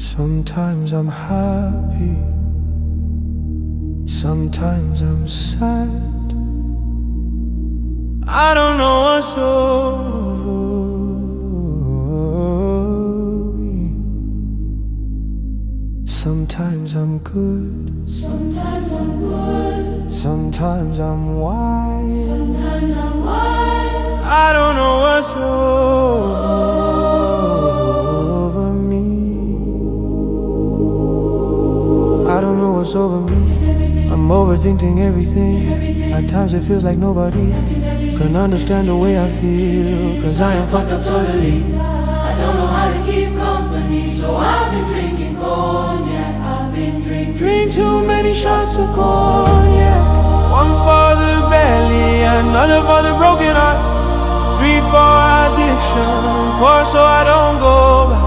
Sometimes I'm happy, sometimes I'm sad. I don't know what's over me. Sometimes I'm good, Sometimes I'm good, sometimes I'm wise. sometimes I'm wild. I don't know what's over me. I don't know what's over me. I'm overthinking everything. At times it feels like nobody can understand the way I feel, 'cause I am fucked up totally. I don't know how to keep company, so I've been drinking cognac. I've been drinking. Drink too many shots of cognac. One for the belly, another for the broken heart. 3 for addiction, 4 so I don't go back.